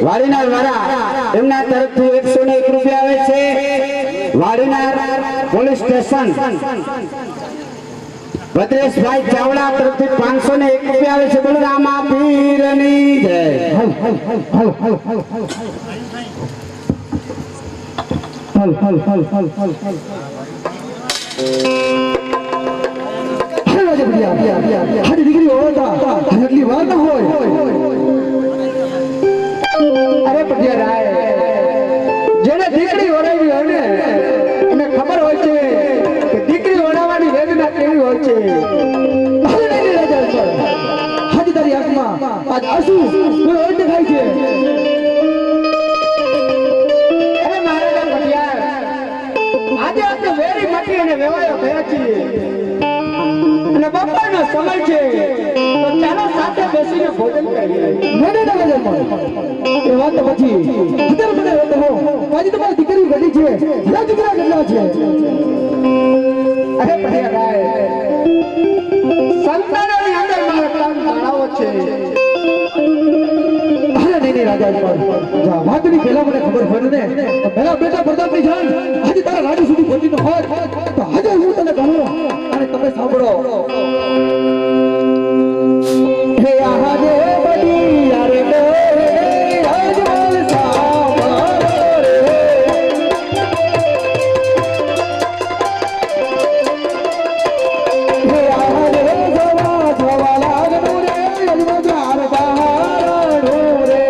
વાડીનાર વાળા એમના તરફથી 101 રૂપિયા આવે છે વાડીનાર પોલીસ સ્ટેશન ભદ્રેશભાઈ ચાવડા તરફથી 501 રૂપિયા આવે છે બલરામા પીરની જય હાજી દીકરી હોતા આટલી વાર ના હોય અરે પટિયા રાય જેને દીકરી ઓરાવી હોય ને એને ખબર હોય છે કે દીકરી ઓરાવવાની વેદના કેવી હોય છે હાજી તારી આંખમાં આજ આંસુ કોઈ ઓર દેખાય છે અરે મારા પટિયા આજે આપણે વેરી મટી અને વેવાયો થયા છીએ અને બપોરનો સમય છે તો ચાલો સાથે બેસીને ભોજન કરીએ એ વાત તો પછી દીકરી મને કહો આજે તમારી દીકરી ઘડી છે ના દીકરા કેટલા છે અરે પટિયા રાય સંતાનોની અંદર મારા પ્રાણ તણાવો છે નહીં રાજા જા વાતની પહેલા મને ખબર હોય ને તો પહેલા બેટા પ્રતાપની જાન આજે તારા રાજુ સુધી પહોંચી ન હોય તો આજે હું તને કહું અને તમે સાંભળો હે આહાજે બડી યાર રે રાજમલ સાંભળો રે હે આહાજે જવા જવા લાગનું રે અજમજાર બહારનું રે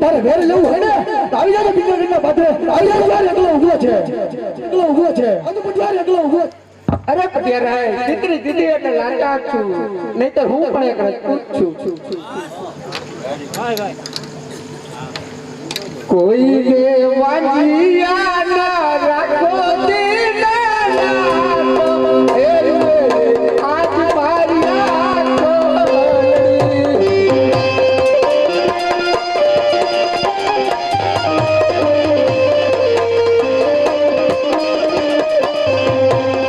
તારે વેર લેવું હોય ને તો આવી જાજે પિંગળના પાથરે આવી જાજે એકલો ઊભો છે આ તો પટિયાર એકલો ઊભો અરે પટિયાર દીકરી દીદી એટલે લાંટા છું નહીતર હું પણ એક રજપૂત છું કોઈ બે વાંજિયા ના રાખો દીના આજ મારી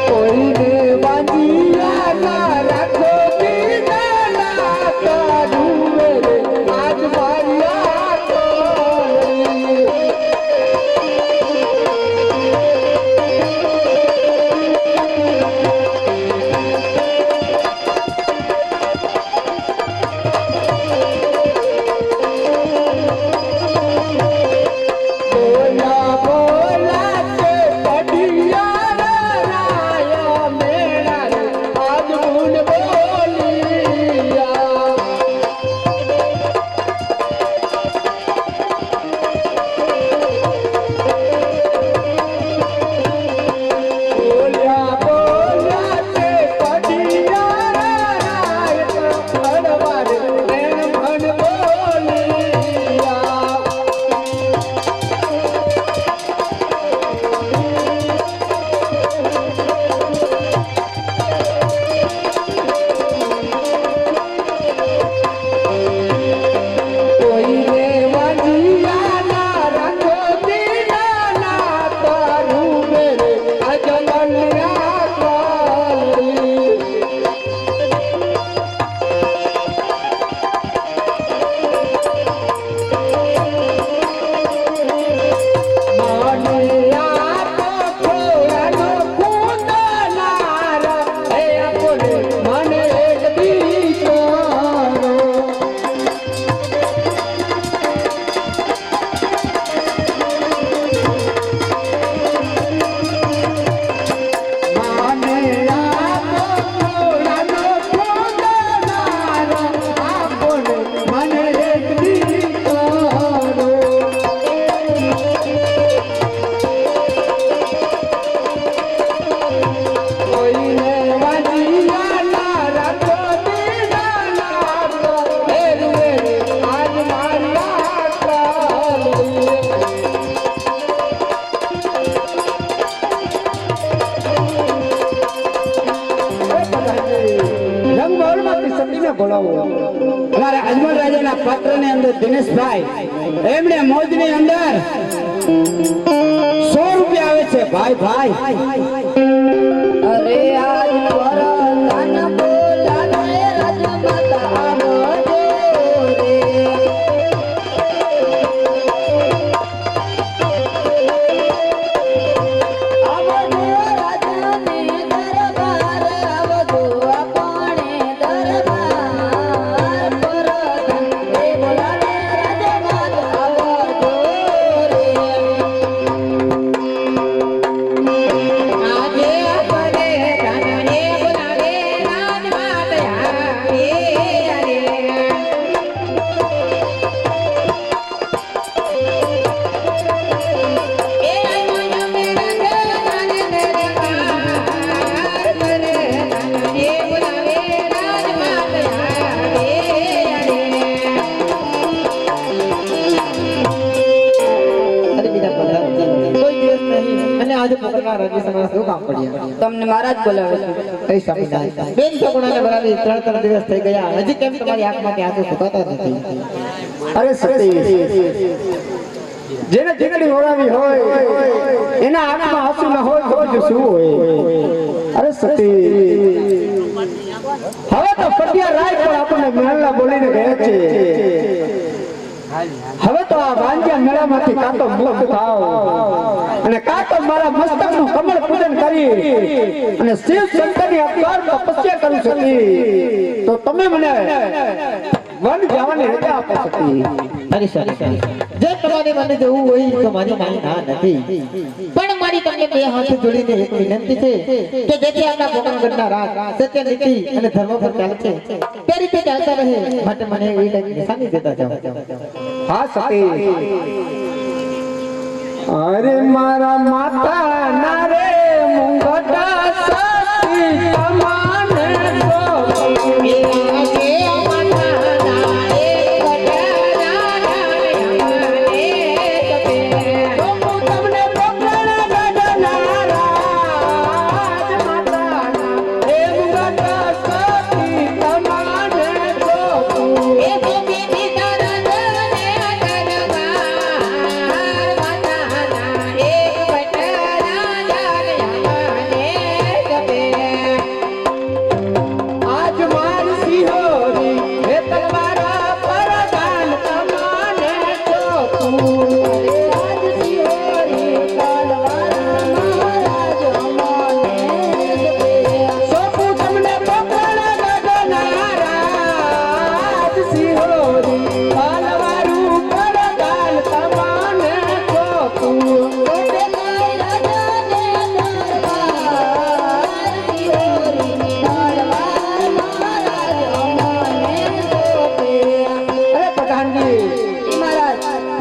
કોઈ રંગમહોલમાંથી સતીને બોલાવો. અમારા અજમલ રાજાના પત્રની અંદર દિનેશભાઈ એમણે મોજની અંદર 100 રૂપિયા આવે છે. ભાઈ ભાઈ અરે આજ વરદાન બોલાવે રાજમાતા આવજો રે. આવજો રાજને દરબાર આવજો આપણે દરબાર વરદાન એ બોલાવે રાજમાતા આવજો રે. આજે આપણે રાજાને બોલાવે રાજમાતા આવે રે. એ આયો મેરા રાજાને દરબાર કરે રાજાને બોલાવે રાજમાતા આવે રે. અરે બીજા પ્રધાનજી, કોઈ દિવસ નહીં અને આજે પોકરના રાજ્ય સમાજ શું કામ પડ્યા? તમને મહારાજ બોલાવે છે. એ સ્વામિનારાયણ. બેન સગુણાને બરાબર 3 દિવસ થઈ ગયા, હજી કેમ તમારી આંખમાંથી આંસુ સુકાતા નથી? અરે સતી, જેને જીગડી ઓળાવી હોય એના આંખમાં આંસુ ન હોય તો જ શું હોય? અરે સતી, હવે તો પટિયા રાય પણ આપણને મેળા બોલીને ગયા છે. હવે તો આ વાંજ્યા મેળામાંથી કાતો મુક્ત થાવ અને કાતો મારા મસ્તકનું કમળ પૂજન કરી અને શિવ શંકરની અપાર તપસ્યા કરી શકી તો તમે મને વન જવાની રજા આપો સતી. અરે સારી જે તમારે મને જવું હોય તો મારી ના નથી, પણ મારી તમને બે હાથ જોડીને એક વિનંતી છે કે જેથી આપણા પોકરણગઢના રાજ સત્ય નીતિ અને ધર્મ પર ચાલે છે તે રીતે ચાલતા રહે, માટે મને એવી ટાઈપ નિશાની દેતા જાઓ. હા સતી, અરે મારા માતા ના રે મુંગટા સતી તમાને તો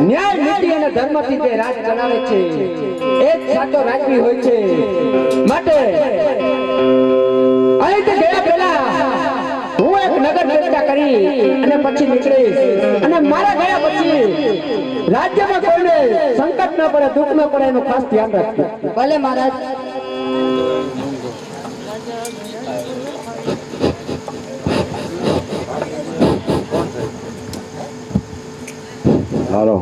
ન્યાય નીતિ અને ધર્મથી જે રાજ ચલાવે છે એ જ સાચો રાજવી હોય છે. માટે અહીંથી ગયા પહેલા હું એક નગર ચર્ચા કરી અને પછી નીકળીશ અને મારા ગયા પછી રાજ્યમાં કોઈને સંકટ ન પડે, દુઃખ ન પડે એનું ખાસ ધ્યાન રાખજો. ભલે મહારાજ. હાલો,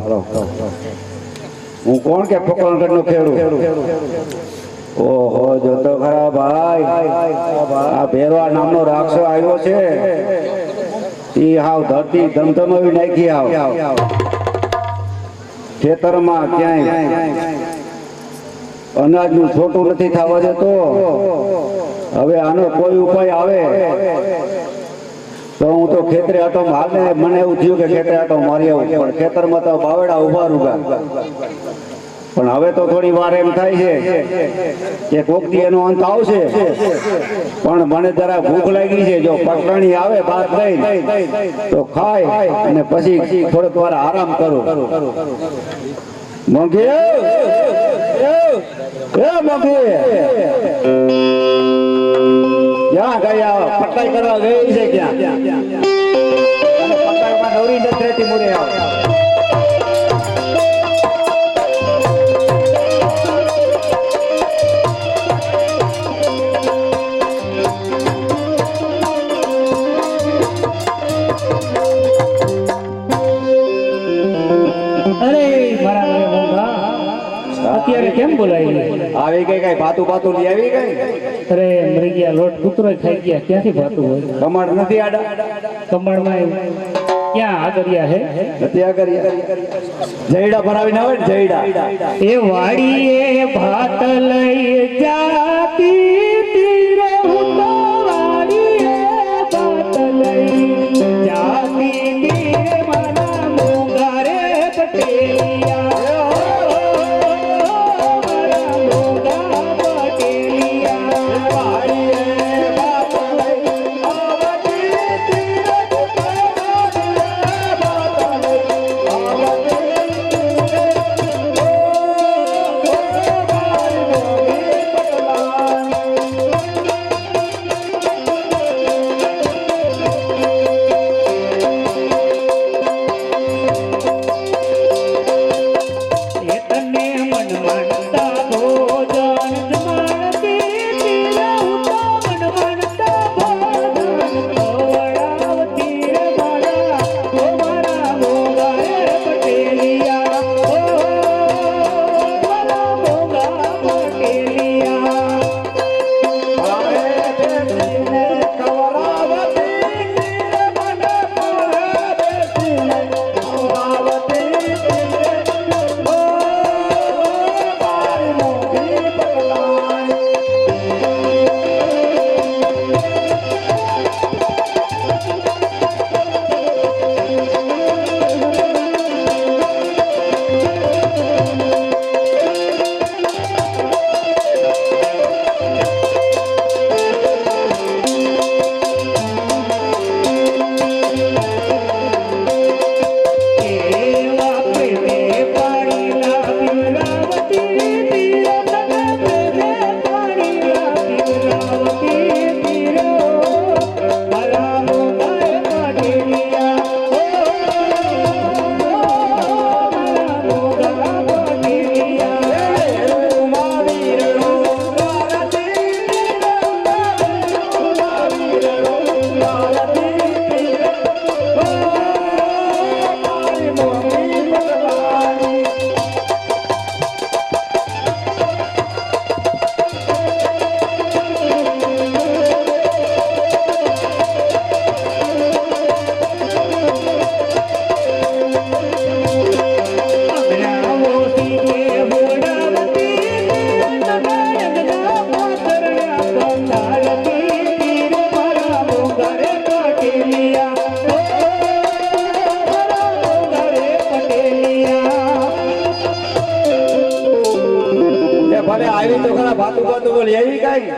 હું કોણ કે પોકરણગઢનો ખેડૂત? ઓહો, જોતો ખરા ભાઈ, આ ભેરવા નામનો રાક્ષસ આવ્યો છે. ઈ હાવ ધરતી ધમધમાવી નાખી. હાવ ખેતરમાં ક્યાંય અનાજનું છોટું નથી થવા દેતો. હવે આનો કોઈ ઉપાય આવે તો હું તો ખેતરે આટો હાલે, મને એવું થયું કે ખેતરે આટો મારી આવું, પણ ખેતરમાં તો બાવડા ઉભા રૂગા. પણ હવે તો થોડી વાર એમ થાય છે કે કોકથી એનો અંત આવશે, પણ મને જરા ભૂખ લાગી છે. જો પટરાણી આવે બહાર લઈ તો ખાય અને પછી થોડીક વાર આરામ કરું. મંગી, મંગી ક્યાં ગયા? પટાઈ કરવા ગઈ છે ક્યાં? અને પટાઈમાં નવરી નથી રહેતી. મુરે આવ. આવી ગઈ કઈ ભાતું ભાતું લઈ આવી ગઈ અરે મરી ગયા લોટ કૂતરો ખાઈ ગયા ક્યાંથી ભાતું હોય કમળ નથી આડા કમળમાં ક્યાં આગળિયા હે નથી આગળ જયડા ભરાવી ના હોય ને જયડા એ વાડીએ ભાત લઈ જાતી તીરે હું તો વાડીએ ભાત લઈ જાતી તીરે મારા મોંઘારે પટેલિયા મારા મોંઘા પટેલિયા વાડીએ ભાત લઈ આવતી તીરે હું તો વાડીએ ભાત લઈ ભલે આવી તો ખરા ભાતું ભાતું બોલી એવી કઈ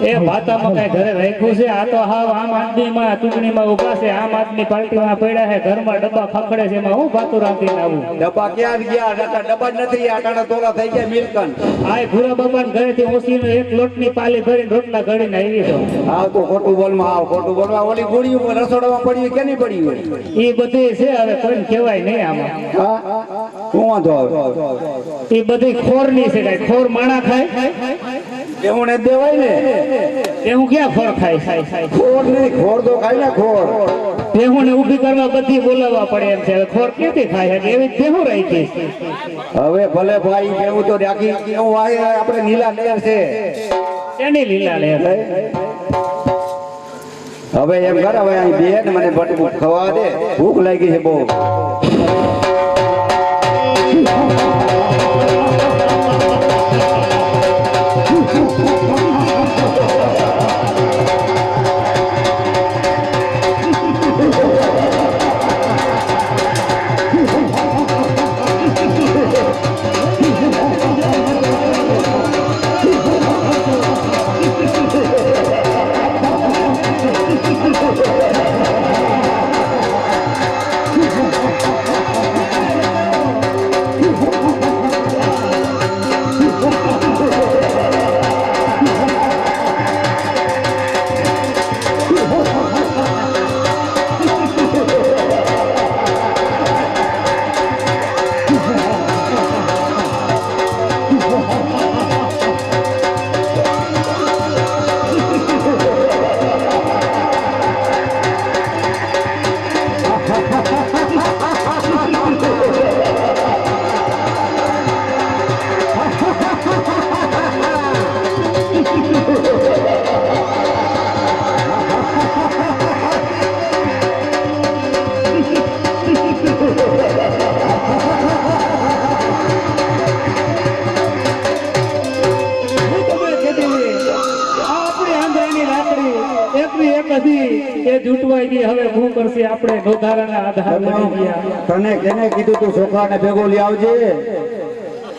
એ ભાતામાં કઈ ઘરે રાખ્યું છે આ તો હાવ આમ આદમીમાં ચૂંટણીમાં ઉભા છે આમ આદમી પાર્ટીમાં પડ્યા છે ઘરમાં ડબ્બા ખખડે છે એમાં હું ભાતું રાંધીને આવું ડબ્બા ક્યાં ગયા ડબ્બા જ નથી આ ટાણા તોલા થઈ ગયા મિલકન આ ભૂરા બાપા ઘરેથી ઓસીનો એક લોટની પાલી ભરીને રોટલા ઘડીને આવી તો આવ તો ખોટું બોલમાં આવ ખોટું બોલવા ઓલી ગોળી ઉપર રસોડામાં પડી કે નહીં પડી હોય એ બધી છે હવે કોઈને કહેવાય નહીં આમાં હા શું વાંધો આવે એ બધી ખોરની છે કઈ ખોર માણા ખાય એવું ને દેવાય ને હું ક્યાં ખોર ખાય ખોર નહીં ખોર તો ખાય ને ખોર ભેહું ને ઊભી કરવા બધી બોલાવવા પડે એમ છે હવે ખોર ક્યાંથી ખાય છે એવી ભેહું રાખી હવે ભલે ભાઈ કેવું તો રાખી કેવું આ આપણે નીલા લેર છે એની લીલા લે હવે એમ કર હવે અહીં બે ને મને બટકું ખવા દે ભૂખ લાગી છે બહુ મારી લાકડી એકની એક હતી એ જૂટવાઈ ગઈ. હવે શું કરશે આપણે નોધારાના આધાર બની ગયા. તને કેને કીધું તું છોકરાને ભેગો લઈ આવજે?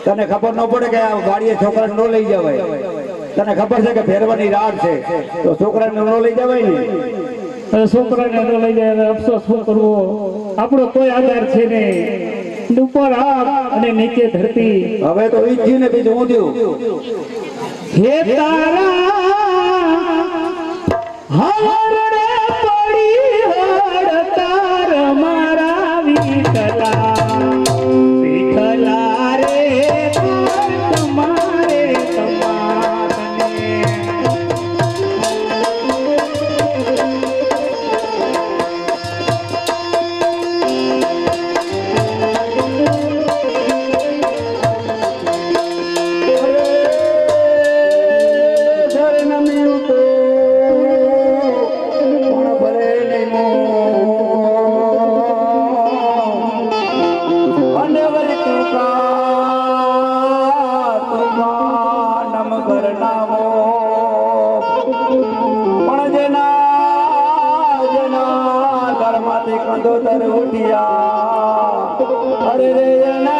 તને ખબર ન પડે કે આ ગાડીએ છોકરાને ન લઈ જવાય? તને ખબર છે કે ફેરવાની રાડ છે તો છોકરાને ન લઈ જવાય ને? હવે છોકરાને ન લઈ જાય. હવે અફસોસ શું કરવો? આપણો કોઈ આધાર છે નહીં. ઉપર આગ અને નીચે ધરતી. હવે તો ઈ જ થયું ને, બીજું હું થયું? હે તારા હવરડે પડી હડતાર મારા વિઠલા. વિઠલા રે તમારે તમારને. અરે રે એને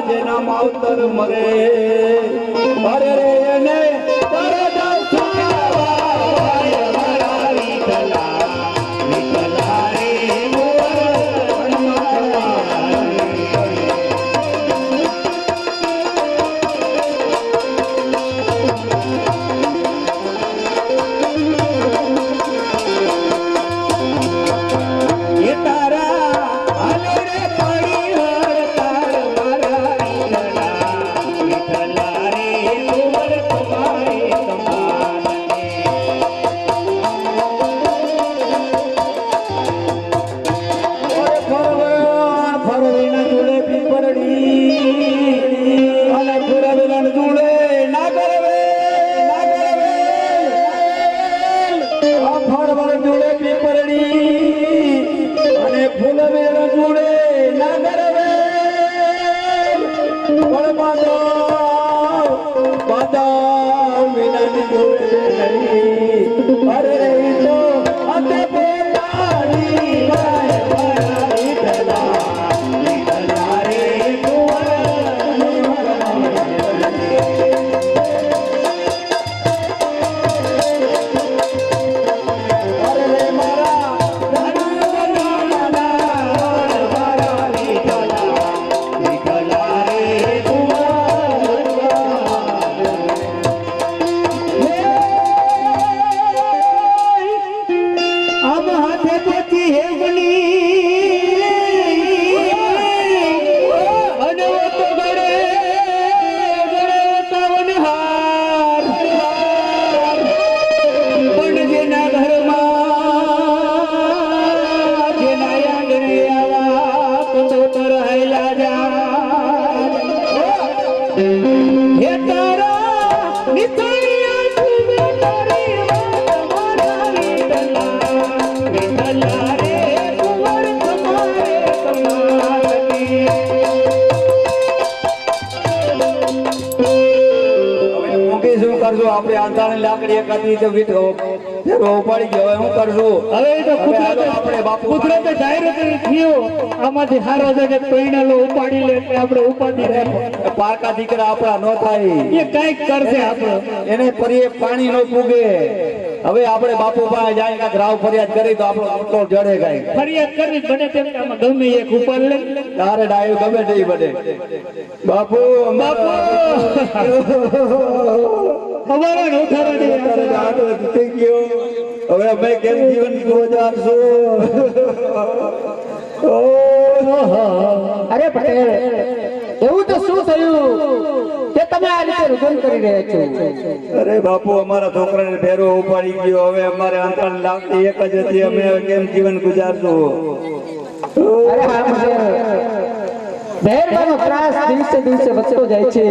જેના માવતર મરે અરે રે એને વિઠલા રે શું કરશું આપણે આંધાણી લાકડી એક હતી તો વીટ ફેરવો ઉપાડી ગયો હવે શું કરશું હવે એ તો હવે હાલો આપણે બાપુ કુદરતે જાહેર થયો આમાંથી હારો છે કે પૈણાલો ઉપાડી લે એટલે આપણે ઉપાડી લે પારકા દીકરા આપણા ન થાય એ કઈક કરશે આપણો એને પરીએ પાણી ન પૂગે હવે આપણે બાપુ પાસે જાય કાંઈક રાવ ફરિયાદ કરી તો આપણો મોટો જડે કાંઈ ફરિયાદ કરવી જ બને તેમ કે આમાં ગમે એક ઉપર લે તારે ડાયો ગમે તે બને બાપુ બાપુ અમારા નોથારાની તારે દાડો જીતી ગયો હવે અમે કેમ જીવન ગુજારશું અરે પટેલ એવું તો શું થયું કે તમે આ રીતે રુદન કરી રહ્યા છો અરે બાપુ અમારા છોકરાને ફેરવો ઉપાડી ગયો હવે અમારે અંતર લાગતી એક જ હતી અમે કેમ જીવન ગુજારશું અરે હા પટેલ મહેરબાનો ત્રાસ દિવસે દિવસે વધતો જાય છે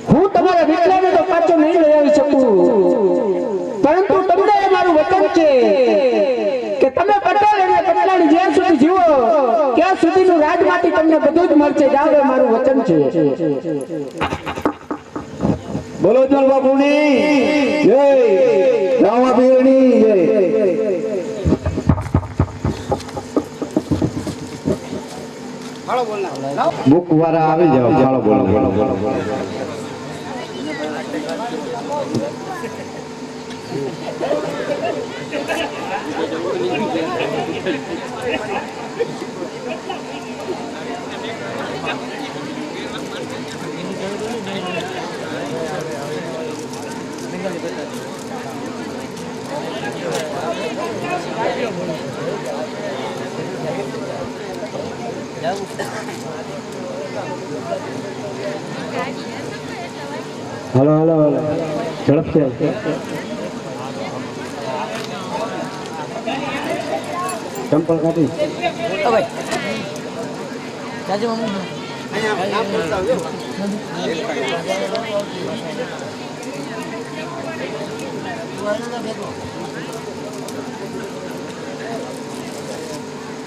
હું તમારા વિકલાને તો પાછો નહીં લઈ આવી શકું પરંતુ તમને એ મારું વચન છે કે તમે પટેલ અને પટલાણી જ્યાં સુધી જીવો ત્યાં સુધીનું રાજમાંથી તમને બધું જ મળશે જાવ એ મારું વચન છે બોલો જલ બાપુની જય રામા પીરની જય બુક વાળા આવી જાવ ચાલો બોલો બોલો બોલો હાલો હાલો હાલો ઝડપથી ચંપલ કાઢી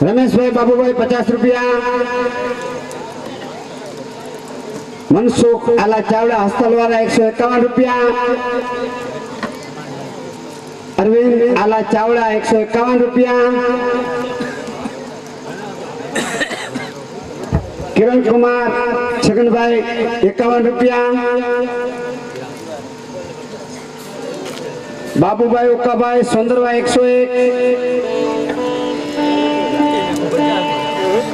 રમેશભાઈ બાબુભાઈ 50 રૂપિયા મનસુખ આલા ચાવડા હસ્તલવાળા 151 રૂપિયા અરવિંદ આલા ચાવડા 151 રૂપિયા કિરણ કુમાર છગનભાઈ 51 રૂપિયા બાબુભાઈ ઉકાભાઈ સુંદરભાઈ 101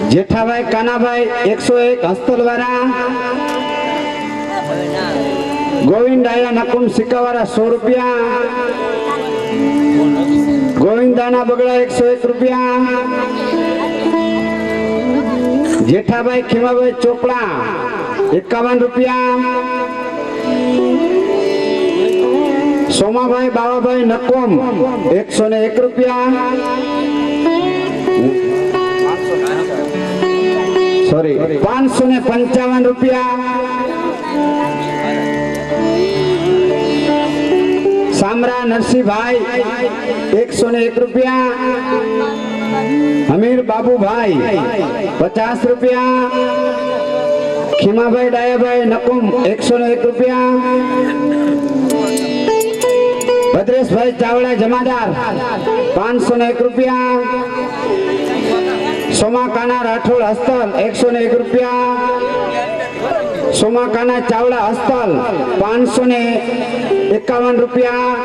જેઠાભાઈ કાનાભાઈ 101 હસ્તલવાળા ગોવિંદાયા નકુમ સિક્કાવાળા 100 રૂપિયા ગોવિંદાના બગડા 101 રૂપિયા જેઠાભાઈ ખીમાભાઈ ચોપડા 51 રૂપિયા સોમાભાઈ બાવાભાઈ નકોમ 101 રૂપિયા સોરી 555 રૂપિયા સામરા નરસિંહભાઈ 101 રૂપિયા હમીર બાબુભાઈ 50 રૂપિયા ખીમાભાઈ ડાયાભાઈ નકુમ 101 રૂપિયા ભદ્રેશભાઈ ચાવડા જમાદાર 501 રૂપિયા સોમાકાના રાઠોડ હસ્તલ 101 રૂપિયા સોમાકાના ચાવડા હસ્તલ 551 રૂપિયા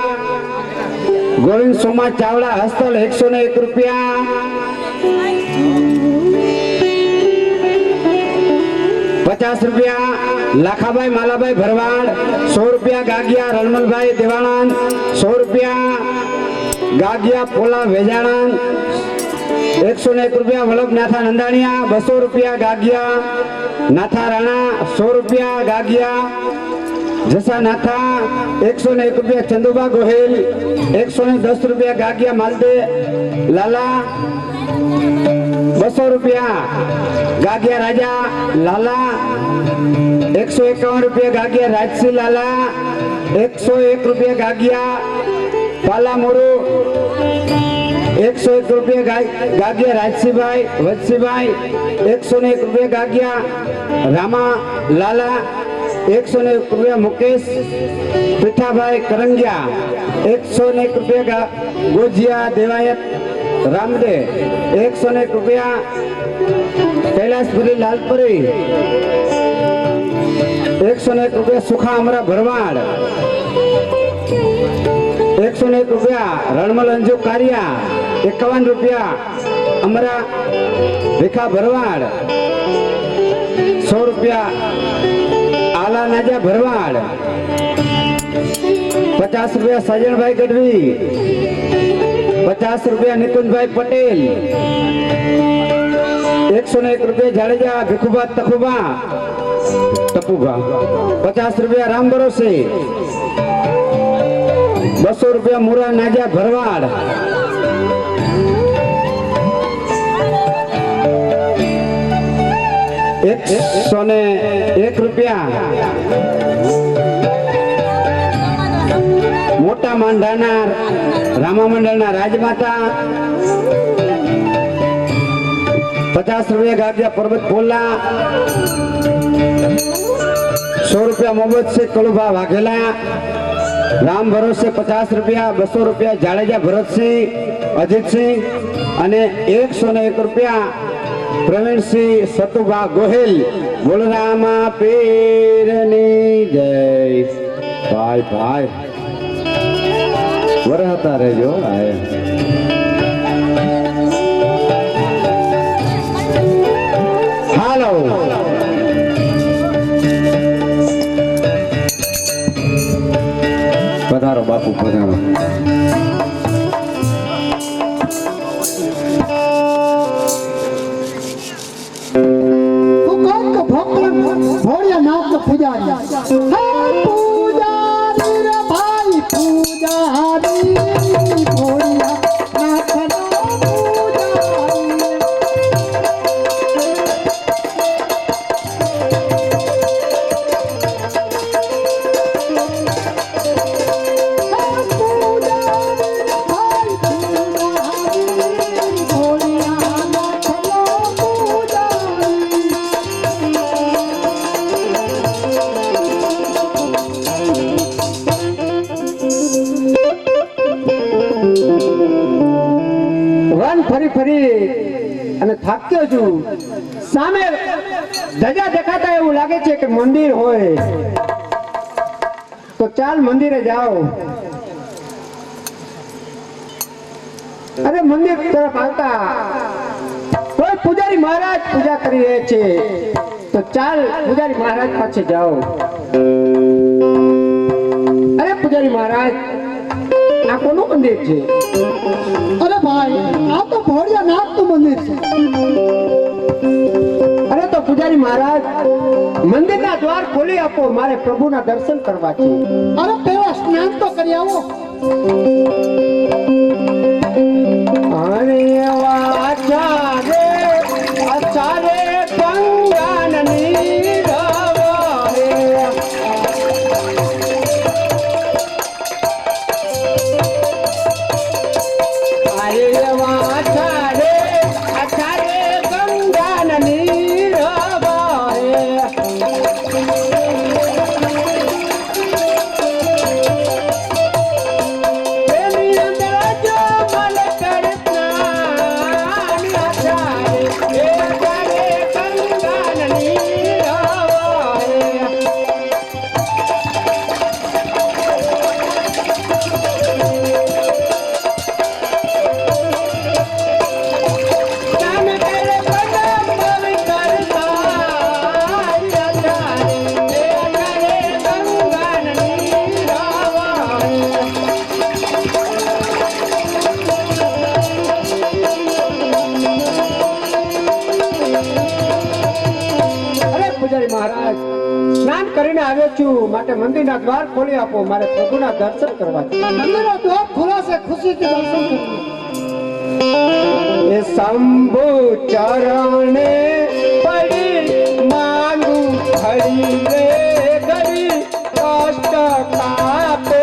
ગોવિંદ સોમા ચાવડા હસ્તલ 101 રૂપિયા ₹50 લાખાભાઈ માલાભાઈ ભરવાડ 100 રૂપિયા ગાગિયા રણમલભાઈ દેવાણંદ 100 રૂપિયા ગાગિયા પોલા વેજાણંદ 101 રૂપિયા વલ્લભ નાથા નંદાણીયા 200 રૂપિયા ગાગિયા નાથા રાણા 100 રૂપિયા ગાગિયા જસા નાથા 101 રૂપિયા ચંદુબા ગોહિલ 110 રૂપિયા ગાગિયા માલદે લાલા 200 રૂપિયા ગાગિયા રાજા લાલા 151 રૂપિયા ગાગિયા રાજસિંહ લાલા 101 રૂપિયા ગાગિયા પાલા મોરુ 101 રૂપિયા ગાગિયા રાજસિંહભાઈ વત્સીભાઈ 101 રૂપિયા ગાગિયા રામા લાલા ₹101 मुकेश पिठाभाई करंगिया, ₹101 का गोजिया देवायत रामदे, ₹101 कैलाशपुरी लालपुरी, ₹101 सुखा अमरा भरवाड़, ₹101 रणमल अंजू कारिया, ₹51 अमरा भिखा भरवाड़, ₹100 आला नाजा भरवाड़, ₹50 सजन भाई गढ़वी, ₹50 निकुंज भाई पटेल, ₹101 जाडेजा भिखुबा तखुबा टपूबा, ₹50 राम भरोसे, ₹200 मुरा नाजा भरवाड़, ₹101 मोटा मांडाना रामा मंडलना राजमाता, ₹50 गाजिया पर्वत पोला, ₹100 मोहम्मद से कलुभा वाघेला, राम भरोसे ₹50, ₹200 जाडेजा भरत सिंह अजित सिंह અને ₹101 प्रवीण सिंह सतुभा गोहिल। बोलरामा पीरनी जय। भाई भाई वरहता રહેજો આય હાલો પધારો બાપુ પધારો। भोलियानाथ पुजारी पुजारी रे भाई पुजारी भोलियानाथ ફરી ફરી અને થાક્યો છું। સામે ધજા દેખાતા એવું લાગે છે કે મંદિર હોય તો ચાલ મંદિરે જાઓ। અરે મંદિર તરફ આવતા કોઈ પૂજારી મહારાજ પૂજા કરી રહ્યા છે તો ચાલ પૂજારી મહારાજ પાસે જાઓ। અરે પૂજારી મહારાજ આ કોનું મંદિર છે? અરે ભાઈ આ તો ભોળિયાનાથનું મંદિર છે। અરે તો પૂજારી મહારાજ મંદિરના દ્વાર ખોલી આપો, મારે પ્રભુના દર્શન કરવા છે। અરે પહેલા સ્નાન તો કરી આવો। અરે વાચા રે અચ્છા રે ગંગાનની રવારે મહારાજ સ્નાન કરીને આવ્યો છું, માટે મંદિરના દ્વાર ખોલી આપો, મારે પ્રભુના દર્શન કરવા છે। મંદિરના દ્વાર ખોલાશે, ખુશીથી દર્શન કરજો। એ શંભુ ચરણે પડી માંગુ ખડી રે ગરી કષ્ટ કાપો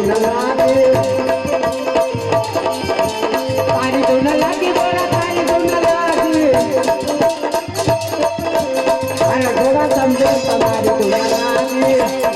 ધૂન લાગે તારી ધૂન લાગી બોલા તારી ધૂન લાગી અરે થોડા સમજો તમારી ધૂન લાગી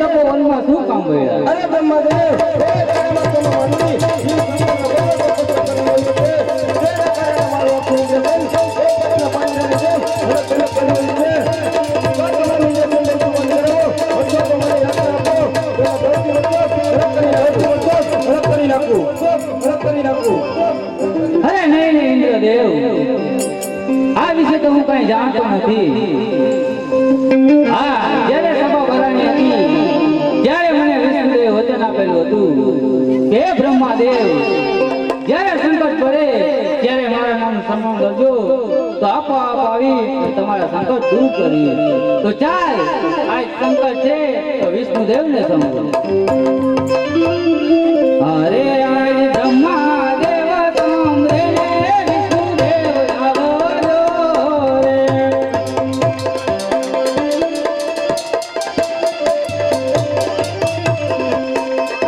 તપોવનમાં શું કામ મળ્યા? અરે બ્રહ્મદેવ એ કાળમાં તમે માનવી તેના કારણે મારો આખું જગત એક પત્ના પાંજરાને જેમ હડક હડક કરી રહ્યું છે. તો તમારું જે મંદિર બંધ કરો અથવા તમારી યાત્રા આપો તેના ધરતી વચ્ચે હડક કરી નાખું. હડક કરી નાખું. અરે નહીં નહીં ઇન્દ્રદેવ, આ વિશે તો હું કઈ જાણતો નથી. હા, જ્યારે સભા ભરાણી હતી ત્યારે મને વિષ્ણુદેવ વચન આપેલું હતું કે હે બ્રહ્માદેવ, જ્યારે સંકટ પડે ત્યારે મારા નામનું સન્માન કરજો તો આપોઆપ આવી તમારા સંકટ દૂર કરી. તો ચાલ, આ સંકટ છે તો વિષ્ણુદેવને સમજો. અરે આજ બ્રહ્માદેવ સાંભળે ને વિષ્ણુદેવ આવજો રે.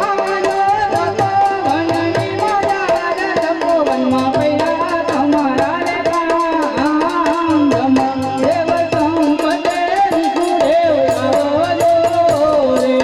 આવજો તપોવનની મજા, તપોવનમાં પૈડા તમારા રે કામ. બ્રહ્મદેવ સંકટે વિષ્ણુદેવ આવજો રે.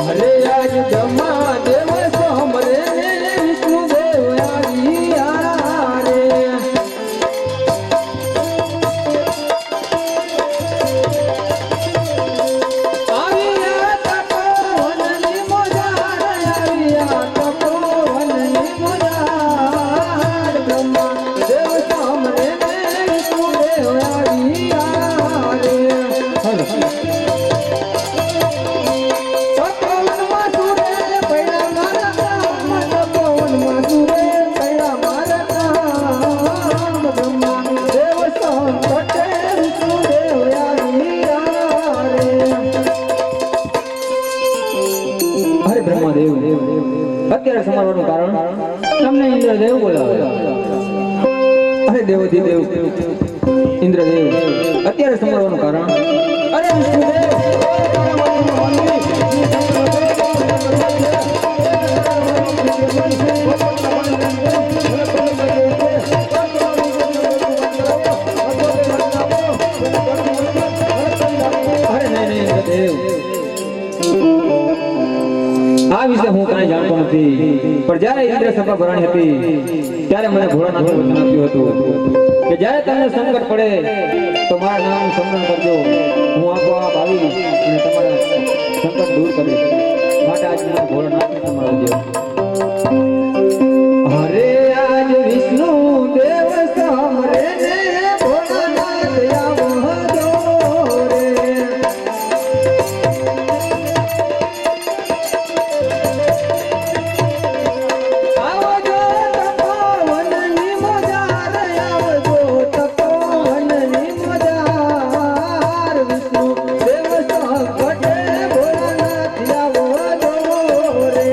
અરે આજ બ્રહ્માદેવ સાંભળે ને વિષ્ણુદેવ આવ્યા રે. આવ્યા તપોવનની મજા, આવ્યા તપોવનની મજા. બ્રહ્માદેવ સાંભળે ને વિષ્ણુદેવ આવ્યા રે. તપોવનમાં સુરે પૈડા મારા કામ, તપોવનમાં સુરે પૈડા મારા કામ. બ્રહ્માદેવ સંકટે વિષ્ણુદેવ આવ્યા રે. અરે બ્રહ્માદેવ, અત્યારે સમારવાનું કારણ તમને ઇન્દ્રદેવ બોલાવ્યા. અરે દેવ ઇન્દ્રદેવ, અત્યારે સમારવાનું કારણ અરે વિષ્ણુદેવ અરે નહીં નહીં ઇન્દ્રદેવ, આ વિશે હું કાંઈ જાણતો નથી. પણ જ્યારે ઇન્દ્ર સભા ભરાણી હતી ત્યારે મને ભોળાનાથે વચન આપ્યું હતું કે જ્યારે તમને સંકટ પડે તો મારા નામનું સ્મરણ કરજો, હું આપોઆપ આવી અને તમારા સંકટ દૂર કરીશ. માટે આજ મને ભોળાનાથને સંભળાવજો. અરે આજ વિષ્ણુ દેવ સાંભળે ને ભોળાનાથ આવજો રે. આવજો તપોવનની મજા, આવજો તપોવનની મજા. વિષ્ણુ દેવ સંકટે ભોળાનાથ આવજો રે.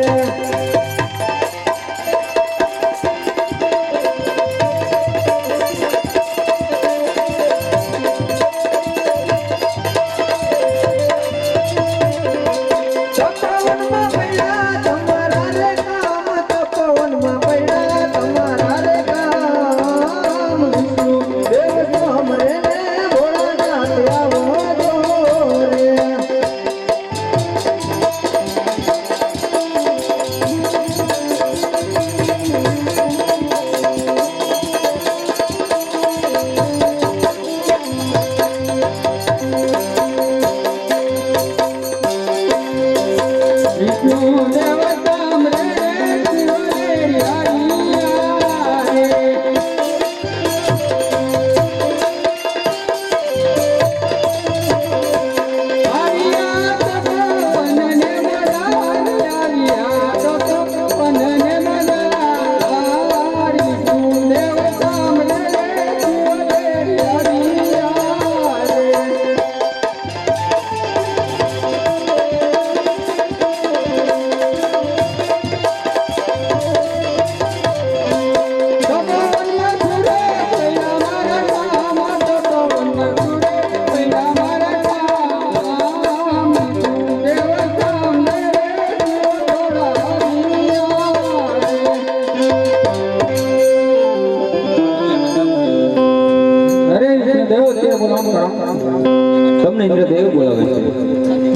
તમને ઇન્દ્રદેવ બોલાવે છે.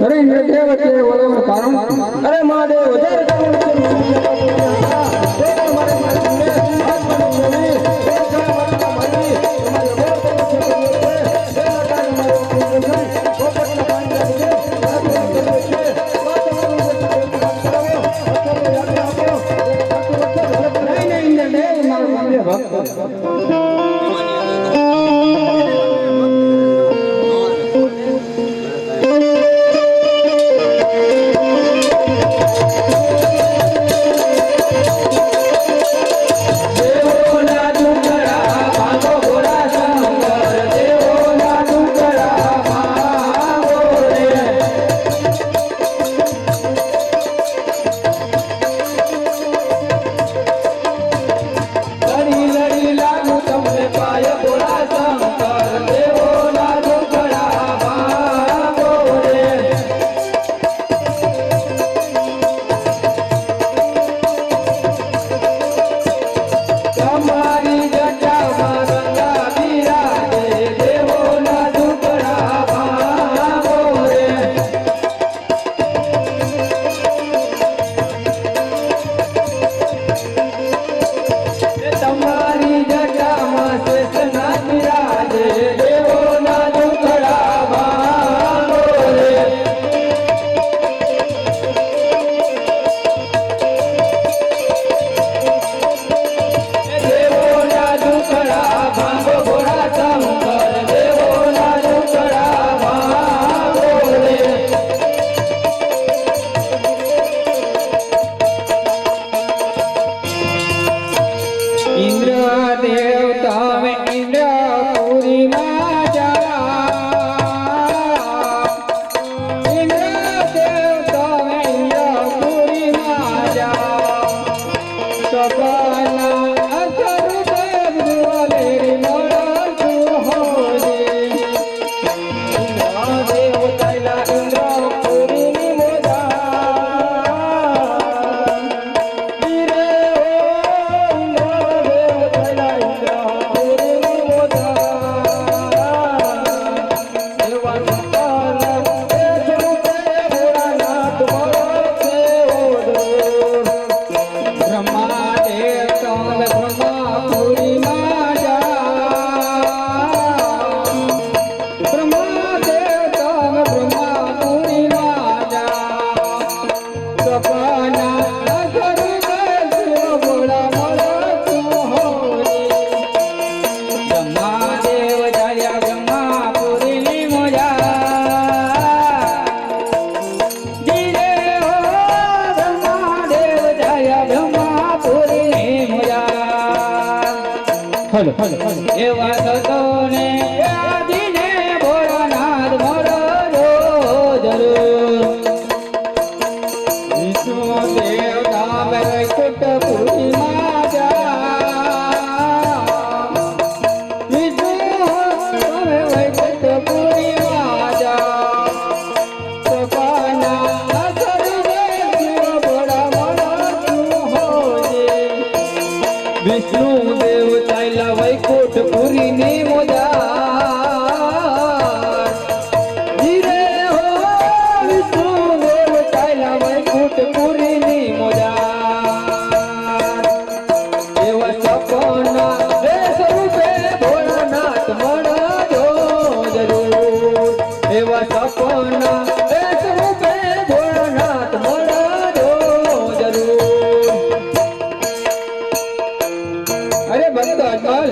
અરે ઇન્દ્રદેવ અત્યારે બોલાવવાનું કારણ? અરે મહાદેવ વધારે એવા સતોને આદિને ભોળાનાથ મોરો જરૂર વિષ્ણુ દેવ નામ વૈકુંઠપુરીમાં જા વિષ્ણુ તમે વૈકુંઠપુરીમાં જા સપાના સર્વે ભોળા મોરો હોજે વિષ્ણુ દેવ ચાલ્યા વૈકુંઠપુરી ની મોજાર ધીરે હો વિષ્ણુ દેવ ચાલ્યા વૈકુંઠપુરી ની મોજાર એવા સપના રે સ્વરૂપે ભોળાનાથ મળજો જરૂર એવા સપના રે સ્વરૂપે ભોળાનાથ મળજો જરૂર. અરે ભક્તો અજમલ,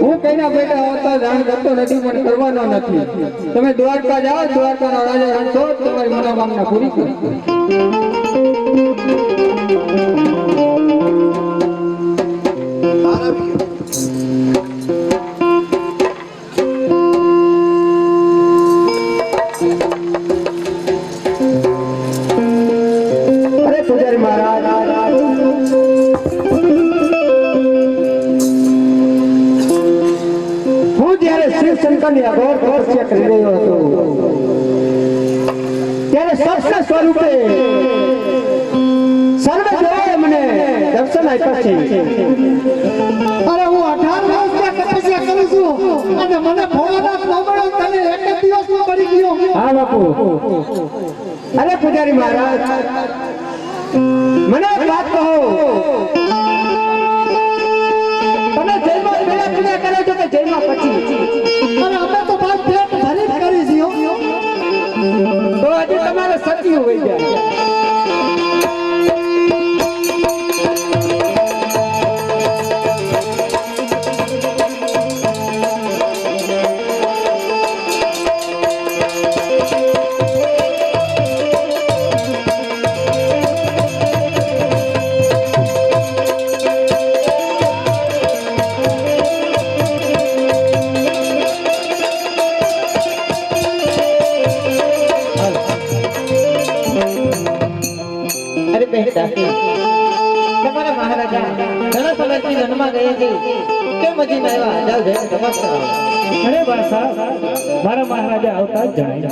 હું કઈના બેટા હોતા જાણ કરતો નથી પણ કરવાનો નથી. તમે દ્વારકા જાઓ, દ્વારકાનો રાજા રણછોડ તમારી મનોકામના પૂરી કરી. અરે પૂજારી મહારાજ, હું જ્યારે શિવ શંકરની અઘોર તપસ્યા કરી રહ્યો હતો ત્યારે સર્પ સ્વરૂપે સર્વે દેવોએ મને દર્શન આપ્યા છે. અરે હું 18 વર્ષથી તપસ્યા કરું છું અને મને ભોળાનાથ બાબળો તને એક જ દિવસમાં મળી અરે પૂજારી મહારાજ, મને એક વાત કહો, તમે જેલમાં પેલા પૂજા કરો છો કે જેલમાં પછી? અને અમે તો બાદ પેટ ભરી જ કરી છીએ તો હજી તમારે સત્ય હોય જાય. અરે બહેન તમારા મહારાજા ઘણા સમયથી વનમાં ગયા છે, કેમ હજી ના આવ્યા? જાઓ જઈને તપાસ કરાવો. અરે બાસા, મારા મહારાજા આવતા જ જણાય.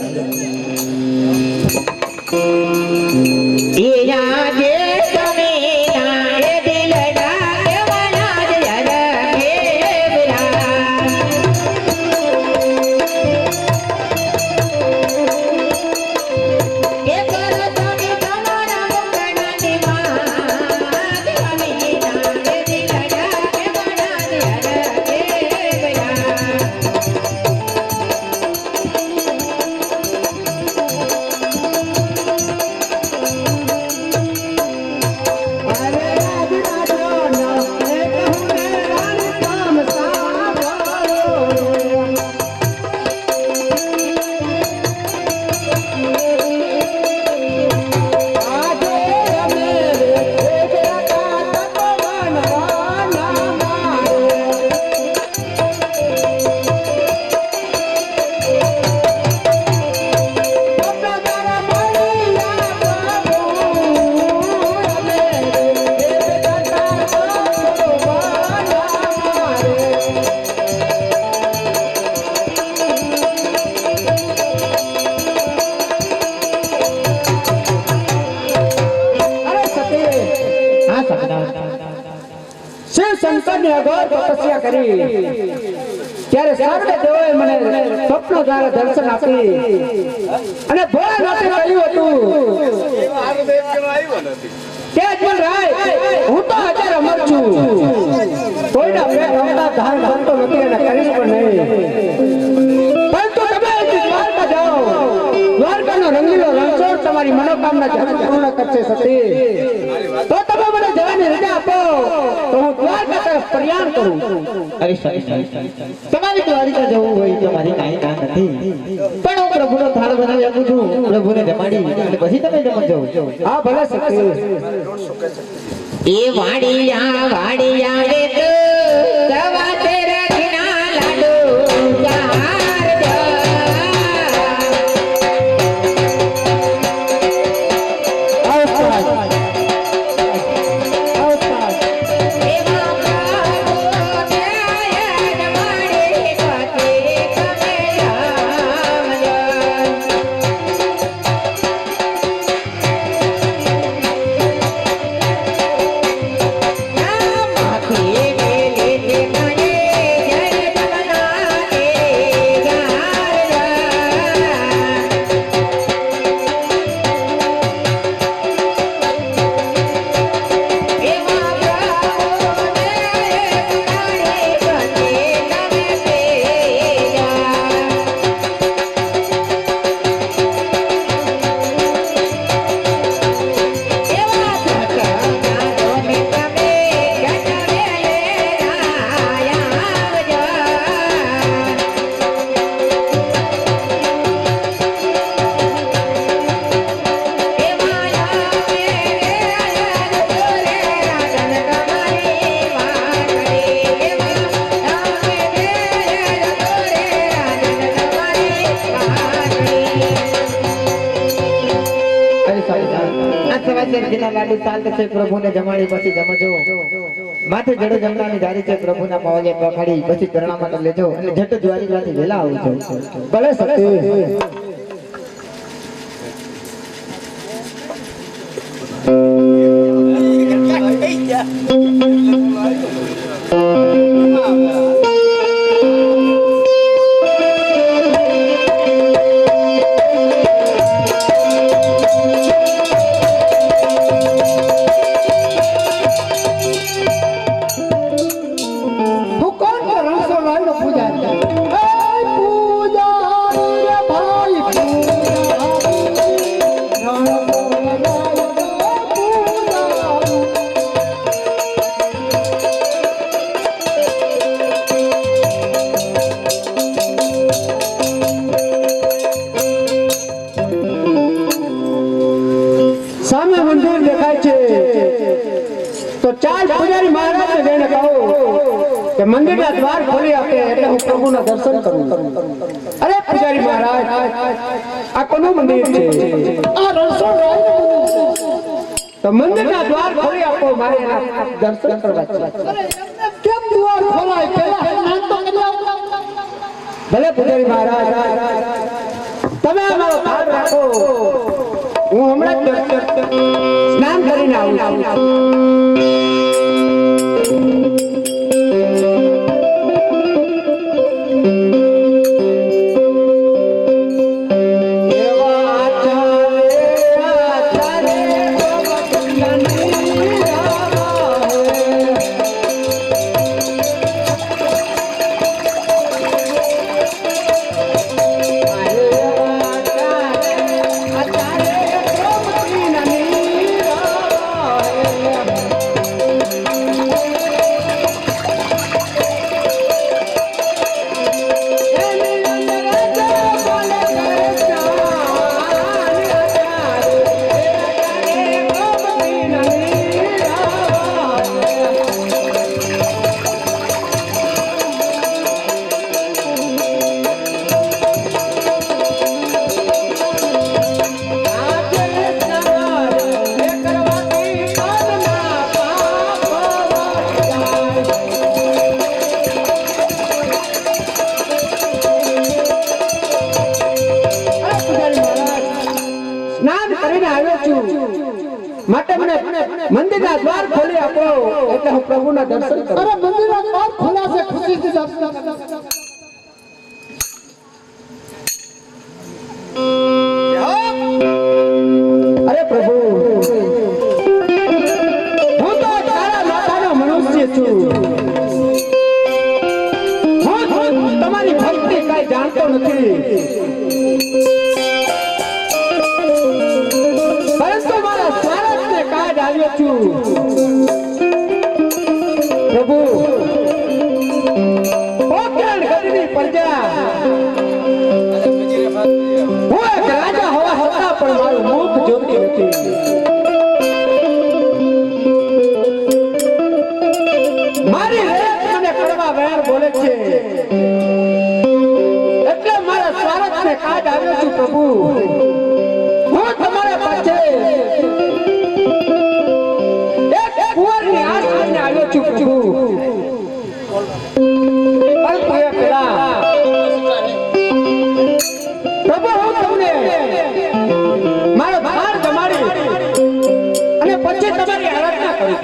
શંકરની અઘોર તપસ્યા કરી ત્યારે સર્વે દેવોએ મને સ્વપ્ન દ્વારા દર્શન આપી અને ભોળાનાથે કહ્યું હતું કે અજમલ રાય, હું તો અત્યારે અમર છું, કોઈના પેટ અવતાર ધારણ કરતો નથી અને કરીશ પણ નહીં, પરંતુ તમે દ્વારકા જાઓ, દ્વારકાનો રંગીલો રણછોડ તમારી મનોકામના જરૂર પૂર્ણ કરશે સતી. તો તમે મને જવાની રજા આપો તો હું દ્વારકા તરફ પ્રયાણ કરું. અરે તમારી દ્વારિકા જવું હોય તો મારી કાંઈ ના નથી, પણ હું પ્રભુનો થાળ બનાવી આપું છું, પ્રભુને જમાડી અને પછી તમે જમજો. હા ભલે સતી. એ વાડિયા વાડિયા રે તો સવા તેરા ઘીના લાડુ ચાર જા. એમાં બાપો નયન મારે પતે તમે રામજો. લાડુ ચાલત છે, પ્રભુને જમાડી પછી જમજો. માથે જડો જમવાની જારી છે, પ્રભુના પાવલે પખાડી પછી ચરણા માટે લેજો અને જટ દ્વારિકાથી વેલા આવજો. ભલે સતી. તો ચાલ પૂજારી મહારાજને જઈને કહો કે મંદિરના દ્વાર ખોલી આપે એટલે હું પ્રભુના દર્શન કરું. અરે પૂજારી મહારાજ, આ કોનું મંદિર છે? આ રણછોડરાયનું મંદિર છે. તો મંદિરના દ્વાર ખોલી આપો, મારે એના દર્શન કરવા છે. કેમ દ્વાર ખોલાય? પહેલા સ્નાન તો કરી આવો. ભલે પૂજારી મહારાજ, તમે અમારો ભાગ રાખો, હું હમણાં જ સ્નાન કરીને આવું. માટે મને મંદિરના દ્વાર ખોલી આપો એટલે હું પ્રભુના દર્શન કરું. અરે મંદિરના દ્વાર ખોલાશે, ખુશીથી દર્શન. અરે પ્રભુ, હું તો તારા માતાનો મનુષ્ય છું. હું તમારી ભક્તિ કઈ જાણતો નથી, પરંતુ મારા સ્વાર્થને કાજ આવ્યો છું. પ્રભુ, પોકરણ ગઢની પ્રજા, હું એક રાજા હોવા છતાં પણ મારું મુખ જોતી નથી. મારી રેત મને કડવા વેર બોલે છે, એટલે મારા સ્વાર્થને કાજ આવ્યો છું. પ્રભુ, હું તમારા પાસે એક કુંવરની આશ લઈને આવ્યો છું. પ્રભુ, પરંતુ એ પહેલા પ્રભુ, હું તમને મારો ભાર જમાડી અને પછી તમારી આરાધના કરું.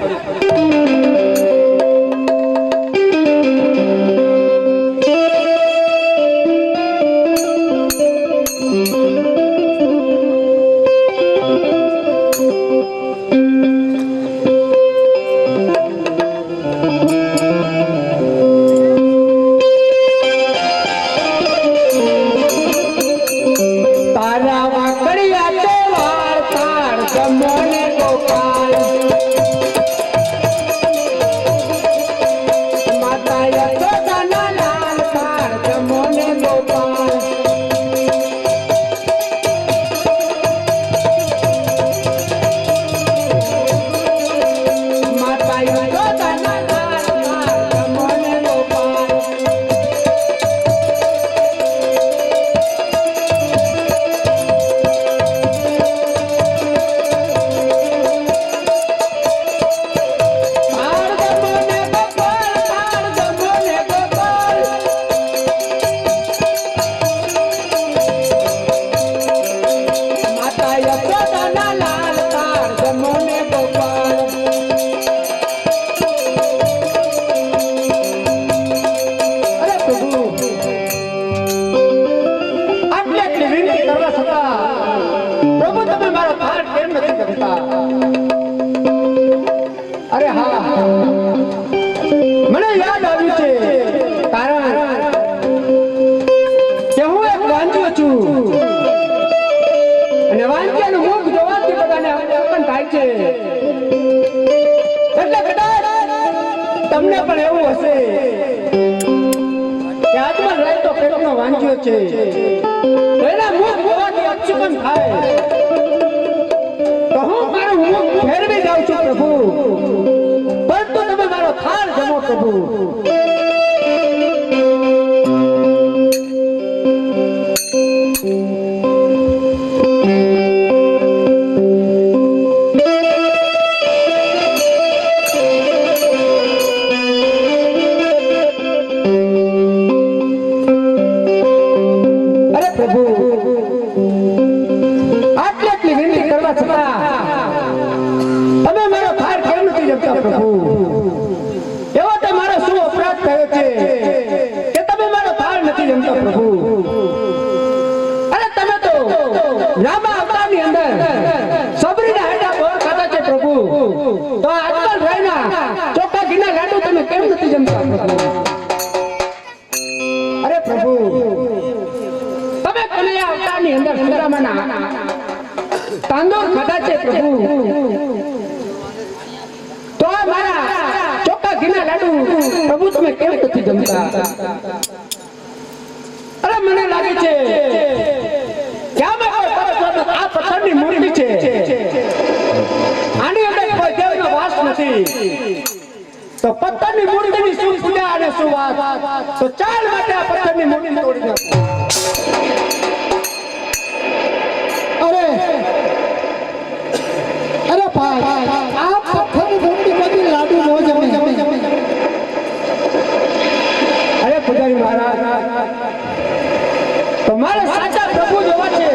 અરે હા, મને યાદ આવ્યું છે, કારણ કે હું એક વાંચ્યો છું અને વાંચ્યાનું મુખ જોવાથી બધાને અવલોકન થાય છે. એટલે કદાચ તમને પણ એવું હશે કે આજમાં રાય તો પેટનો વાંચ્યો છે, એના મુખ જોવાથી અપશુકન થાય. તો હું મારું મુખ ફેરવી જાઉં છું પ્રભુ, પરંતુ તમે મારો થાળ જમો પ્રભુ. અરે પ્રભુ, આટલી આટલી વિનંતી કરવા છતાં તમે મારો થાળ કેમ નથી જમતા પ્રભુ? એવો તો મારો શું અપરાધ થયો છે કે તમે મારો થાળ નથી જમતા પ્રભુ? અરે તમે તો રામા અવતારની અંદર સબરીના હેઠા બોર ખાતા છે પ્રભુ, તો આજકાલ રહીના ચોખ્ખા ઘીના લાડુ તમે કેમ નથી જમતા પ્રભુ? અરે પ્રભુ, તમે કનૈયા અવતારની અંદર સુદામાના તાંદોર ખાધા છે પ્રભુ, તો આ મારા ચોખ્ખા ઘીના લાડુ પ્રભુ તમે કેમ નથી જમતા? અરે મને લાગે છે કે આમાં કોઈ પરત આ પથ્થરની મૂર્તિ છે, આની અંદર કોઈ દેવનો વાસ નથી. તો પથ્થરની મૂર્તિની શું પૂજા અને શું વાત? તો ચાલ માટે આ પથ્થરની મૂર્તિ તોડી નાખો. અરે ભાઈ, આ પથ્થરની મૂર્તિ બધી લાડુ નો જમે. અરે પૂજારી મહારાજ, તો મારે સાચા પ્રભુ જોવા છે.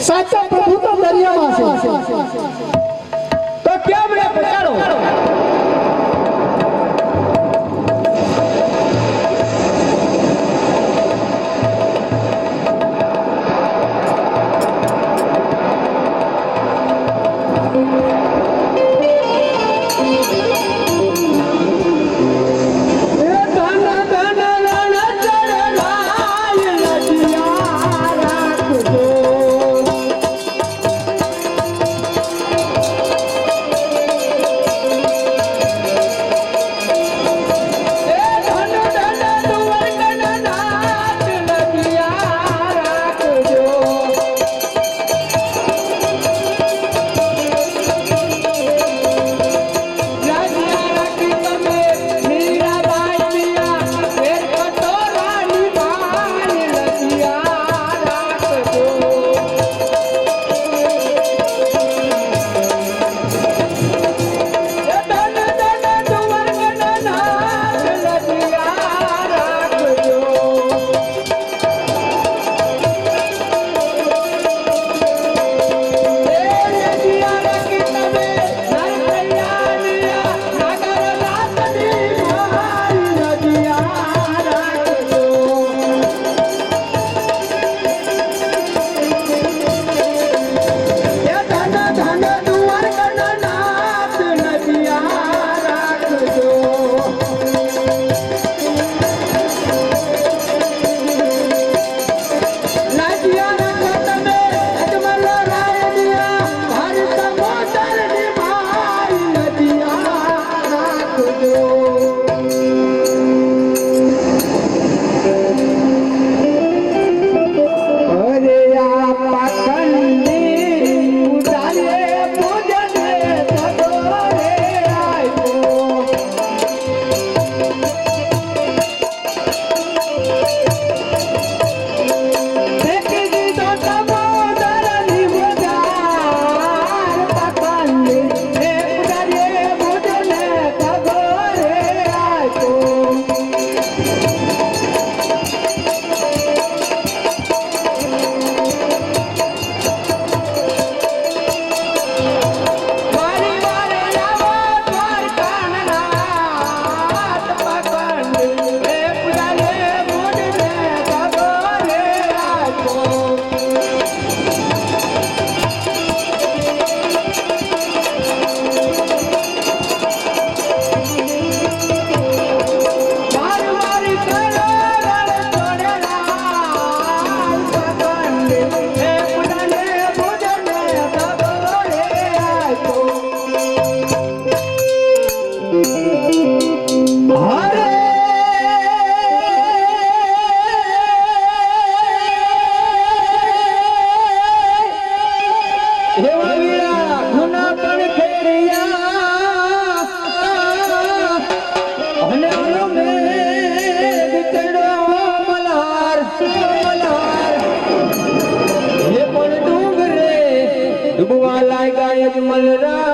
સાચા પ્રભુ તો દરિયામાં છે. તો કેમ રે પછાડો? અજમલ રા